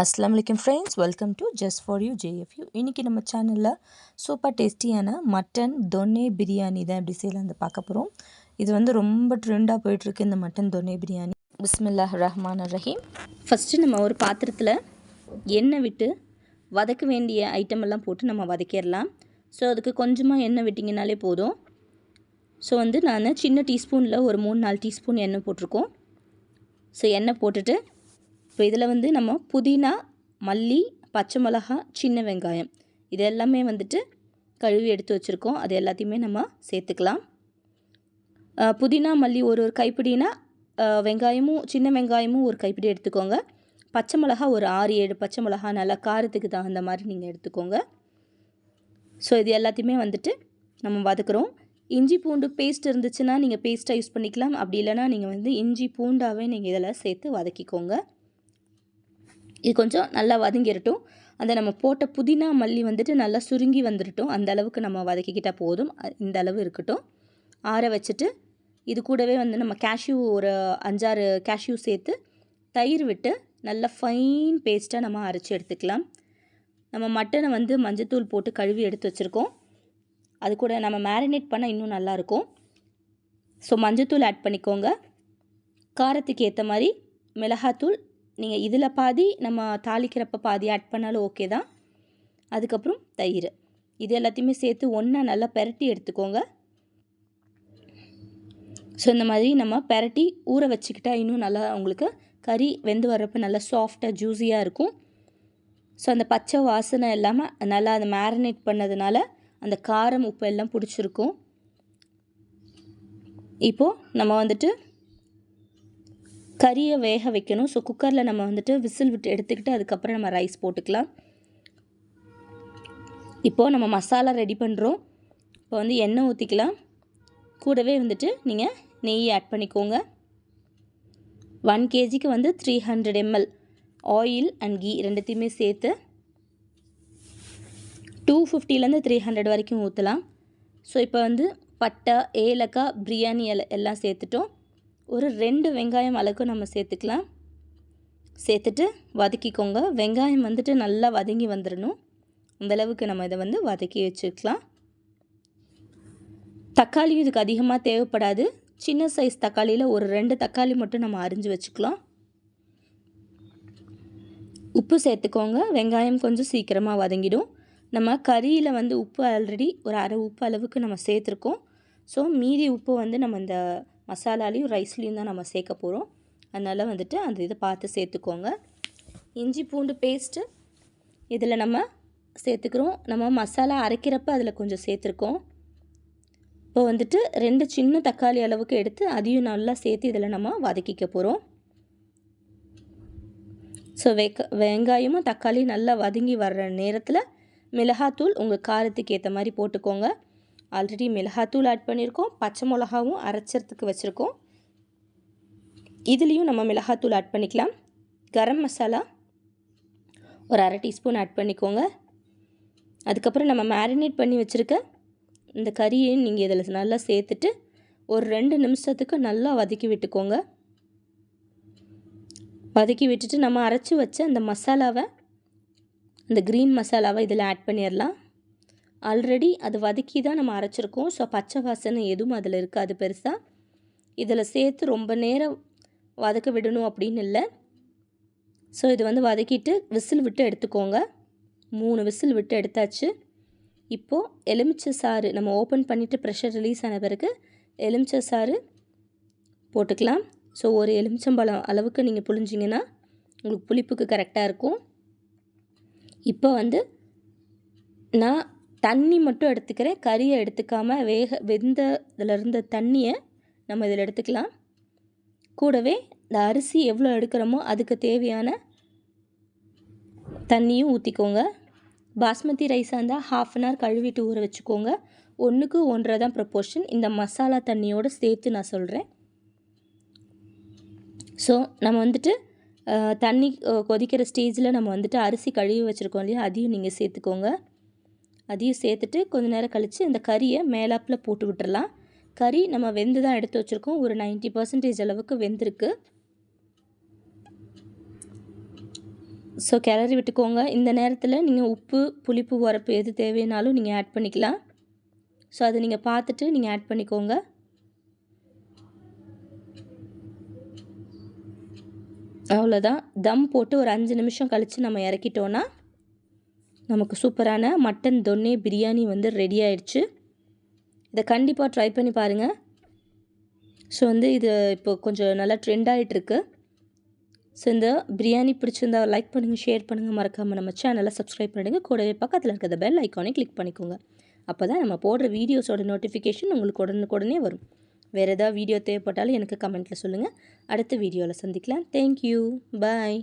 அஸ்ஸலாமு அலைக்கும் friends, welcome to just for you JFU. இன்றைக்கி நம்ம சேனலில் சூப்பர் டேஸ்டியான மட்டன் தொன்னே பிரியாணி தான் எப்படி செய்யலாம் பார்க்க போகிறோம். இது வந்து ரொம்ப ட்ரெண்டாக போயிட்டுருக்கு இந்த மட்டன் தொன்னே பிரியாணி. பிஸ்மில்லாஹ் ரஹ்மான் ரஹீம். ஃபஸ்ட்டு நம்ம ஒரு பாத்திரத்தில் எண்ணெய் விட்டு வதக்க வேண்டிய ஐட்டம் எல்லாம் போட்டு நம்ம வதக்கிடலாம். ஸோ அதுக்கு கொஞ்சமாக எண்ணெய் விட்டிங்கனாலே போதும். ஸோ வந்து நான் சின்ன டீஸ்பூனில் ஒரு 3-4 டீஸ்பூன் எண்ணெய் போட்டிருக்கோம். ஸோ எண்ணெய் போட்டுட்டு இப்போ இதில் வந்து நம்ம புதினா, மல்லி, பச்சை மிளகா, சின்ன வெங்காயம் இது எல்லாமே வந்துட்டு கழுவி எடுத்து வச்சுருக்கோம். அது எல்லாத்தையுமே நம்ம சேர்த்துக்கலாம். புதினா, மல்லி ஒரு கைப்பிடினா, வெங்காயமும் சின்ன வெங்காயமும் ஒரு கைப்பிடி எடுத்துக்கோங்க. பச்சை மிளகா ஒரு 6-7 பச்சை மிளகா நல்லா காரத்துக்கு தகுந்த மாதிரி நீங்கள் எடுத்துக்கோங்க. ஸோ இது எல்லாத்தையுமே வந்துட்டு நம்ம வதக்குறோம். இஞ்சி பூண்டு பேஸ்ட் இருந்துச்சுன்னா நீங்கள் பேஸ்ட்டாக யூஸ் பண்ணிக்கலாம். அப்படி இல்லைனா நீங்கள் வந்து இஞ்சி பூண்டாகவே நீங்கள் இதில் சேர்த்து வதக்கிக்கோங்க. இது கொஞ்சம் நல்லா வதங்கிடட்டும். அந்த நம்ம போட்ட புதினா, மல்லி வந்துட்டு நல்லா சுருங்கி வந்துடட்டும். அந்த அளவுக்கு நம்ம வதக்கிக்கிட்டால் போதும். இந்த அளவு இருக்கட்டும். ஆற வச்சுட்டு இது கூடவே வந்து நம்ம கேஷ்யூ ஒரு 5-6 கேஷ்யூ சேர்த்து தயிர் விட்டு நல்லா ஃபைன் பேஸ்ட்டாக நம்ம அரைச்சி எடுத்துக்கலாம். நம்ம மட்டனை வந்து மஞ்சத்தூள் போட்டு கழுவி எடுத்து வச்சுருக்கோம். அது கூட நம்ம மேரினேட் பண்ணால் இன்னும் நல்லாயிருக்கும். ஸோ மஞ்சத்தூள் ஆட் பண்ணிக்கோங்க. காரத்துக்கு ஏற்ற மாதிரி மிளகாத்தூள் நீங்கள் இதில் பாதி நம்ம தாளிக்கிறப்ப பாதி ஆட் பண்ணாலும் ஓகே தான். அதுக்கப்புறம் தயிர் இது எல்லாத்தையுமே சேர்த்து ஒன்றா நல்லா பெரட்டி எடுத்துக்கோங்க. ஸோ இந்த மாதிரி நம்ம பெரட்டி ஊற வச்சுக்கிட்டால் இன்னும் நல்லா உங்களுக்கு கறி வெந்து வர்றப்போ நல்லா சாஃப்டாக ஜூஸியாக இருக்கும். ஸோ அந்த பச்சை வாசனை இல்லாமல் நல்லா அதை மேரினேட் பண்ணதுனால அந்த காரம் உப்பு எல்லாம் பிடிச்சிருக்கும். இப்போது நம்ம வந்துட்டு கறியை வேக வைக்கணும். ஸோ குக்கரில் நம்ம வந்துட்டு விசில் விட்டு எடுத்துக்கிட்டு அதுக்கப்புறம் நம்ம ரைஸ் போட்டுக்கலாம். இப்போது நம்ம மசாலா ரெடி பண்ணுறோம். இப்போ வந்து எண்ணெய் ஊற்றிக்கலாம். கூடவே வந்துட்டு நீங்கள் நெய் ஆட் பண்ணிக்கோங்க. 1 kgக்கு வந்து 300 ml ஆயில் அண்ட் கீ ரெண்டுத்தையுமே சேர்த்து 250லேருந்து 300 வரைக்கும் ஊற்றலாம். ஸோ இப்போ வந்து பட்டை, ஏலக்காய், பிரியாணி இலை எல்லாம் சேர்த்துட்டோம். ஒரு 2 வெங்காயம் அளவுக்கு நம்ம சேர்த்துக்கலாம். சேர்த்துட்டு வதக்கிக்கோங்க. வெங்காயம் வந்துட்டு நல்லா வதங்கி வந்துடணும். அந்தளவுக்கு நம்ம இதை வந்து வதக்கி வச்சுக்கலாம். தக்காளியும் இதுக்கு அதிகமாக தேவைப்படாது. சின்ன சைஸ் தக்காளியில் ஒரு 2 தக்காளி மட்டும் நம்ம அரிஞ்சு வச்சுக்கலாம். உப்பு சேர்த்துக்கோங்க. வெங்காயம் கொஞ்சம் சீக்கிரமாக வதங்கிடும். நம்ம கறியில் வந்து உப்பு ஆல்ரெடி ஒரு அரை உப்பு அளவுக்கு நம்ம சேர்த்துருக்கோம். ஸோ மீதி உப்பு வந்து நம்ம இந்த மசாலாலையும் ரைஸ்லேயும் தான் நம்ம சேர்க்க போகிறோம். அதனால் வந்துட்டு அந்த இதை பார்த்து சேர்த்துக்கோங்க. இஞ்சி பூண்டு பேஸ்ட்டு இதில் நம்ம சேர்த்துக்கிறோம். நம்ம மசாலா அரைக்கிறப்ப அதில் கொஞ்சம் சேர்த்துருக்கோம். இப்போ வந்துட்டு 2 சின்ன தக்காளி அளவுக்கு எடுத்து அதையும் நல்லா சேர்த்து இதில் நம்ம வதக்கிக்க போகிறோம். ஸோ வெங்காயமும் தக்காளி நல்லா வதங்கி வர்ற நேரத்தில் மிளகாத்தூள் உங்கள் காரத்துக்கு ஏற்ற மாதிரி போட்டுக்கோங்க. ஆல்ரெடி மிளகாத்தூள் ஆட் பண்ணியிருக்கோம். பச்சை மிளகாவும் அரைச்சறதுக்கு வச்சுருக்கோம். இதுலேயும் நம்ம மிளகாத்தூள் ஆட் பண்ணிக்கலாம். கரம் மசாலா ஒரு அரை டீஸ்பூன் ஆட் பண்ணிக்கோங்க. அதுக்கப்புறம் நம்ம மேரினேட் பண்ணி வச்சுருக்க இந்த கறியை நீங்கள் இதில் நல்லா சேர்த்துட்டு ஒரு 2 நிமிஷத்துக்கு நல்லா வதக்கி விட்டுக்கோங்க. வதக்கி விட்டுட்டு நம்ம அரைச்சி வச்ச அந்த மசாலாவை, இந்த க்ரீன் மசாலாவை இதில் ஆட் பண்ணிடலாம். ஆல்ரெடி அது வதக்கி தான் நம்ம அரைச்சிருக்கோம். ஸோ பச்சை வாசனை எதுவும் அதில் இருக்காது பெருசாக. இதில் சேர்த்து ரொம்ப நேரம் வதக்க விடணும் அப்படின்னு இல்லை. ஸோ இது வந்து வதக்கிட்டு விசில் விட்டு எடுத்துக்கோங்க. 3 விசில் விட்டு எடுத்தாச்சு. இப்போது எலுமிச்சை சாறு நம்ம ஓப்பன் பண்ணிவிட்டு ப்ரெஷர் ரிலீஸ் ஆன பிறகு எலுமிச்சை சாறு போட்டுக்கலாம். ஸோ ஒரு எலுமிச்சம்பழம் அளவுக்கு நீங்கள் புழிஞ்சிங்கன்னா உங்களுக்கு புளிப்புக்கு கரெக்டாக இருக்கும். இப்போ வந்து நான் தண்ணி மட்டும் எடுத்துக்கிறேன். கறியை எடுத்துக்காமல் வெந்ததில் இருந்த தண்ணியை நம்ம இதில் எடுத்துக்கலாம். கூடவே இந்த அரிசி எவ்வளோ எடுக்கிறோமோ அதுக்கு தேவையான தண்ணியும் ஊற்றிக்கோங்க. பாஸ்மதி ரைஸாக இருந்தால் 1/2 அன் ஹவர் கழுவிட்டு ஊற வச்சுக்கோங்க. 1க்கு 1.5 தான் ப்ரொப்போர்ஷன். இந்த மசாலா தண்ணியோடு சேர்த்து நான் சொல்கிறேன். ஸோ நம்ம வந்துட்டு தண்ணி கொதிக்கிற ஸ்டேஜில் நம்ம வந்துட்டு அரிசி கழுவி வச்சுருக்கோம் இல்லையா, அதையும் நீங்கள் சேர்த்துக்கோங்க. அதையும் சேர்த்துட்டு கொஞ்சம் நேரம் கழித்து இந்த கறியை மேலாப்பில் போட்டு விட்டுறலாம். கறி நம்ம வெந்து தான் எடுத்து வச்சுருக்கோம். ஒரு 90% அளவுக்கு வெந்திருக்கு. ஸோ கிளறி விட்டுக்கோங்க. இந்த நேரத்தில் நீங்கள் உப்பு, புளிப்பு, உரப்பு எது தேவைனாலும் நீங்கள் ஆட் பண்ணிக்கலாம். ஸோ அதை நீங்கள் பார்த்துட்டு நீங்கள் ஆட் பண்ணிக்கோங்க. அவ்வளோதான். தம் போட்டு ஒரு 5 நிமிஷம் கழித்து நம்ம இறக்கிட்டோன்னா நமக்கு சூப்பரான மட்டன் தொன்னே பிரியாணி வந்து ரெடி ஆயிடுச்சு. இதை கண்டிப்பாக ட்ரை பண்ணி பாருங்கள். ஸோ வந்து இது இப்போ கொஞ்சம் நல்லா ட்ரெண்ட் ஆகிட்டுருக்கு. ஸோ இந்த பிரியாணி பிடிச்சிருந்தா லைக் பண்ணுங்கள், ஷேர் பண்ணுங்கள், மறக்காமல் நம்ம சேனலை சப்ஸ்கிரைப் பண்ணிடுங்க. கூடவே பக்கத்தில் இருக்கிற பெல் ஐக்கானை கிளிக் பண்ணிக்கோங்க. அப்போ தான் நம்ம போடுற வீடியோஸோட நோட்டிஃபிகேஷன் உங்களுக்கு உடனுக்குடனே வரும். வேறு ஏதாவது வீடியோ தேவைப்பட்டாலும் எனக்கு கமெண்ட்டில் சொல்லுங்கள். அடுத்த வீடியோவில் சந்திக்கலாம். தேங்க்யூ. பாய்.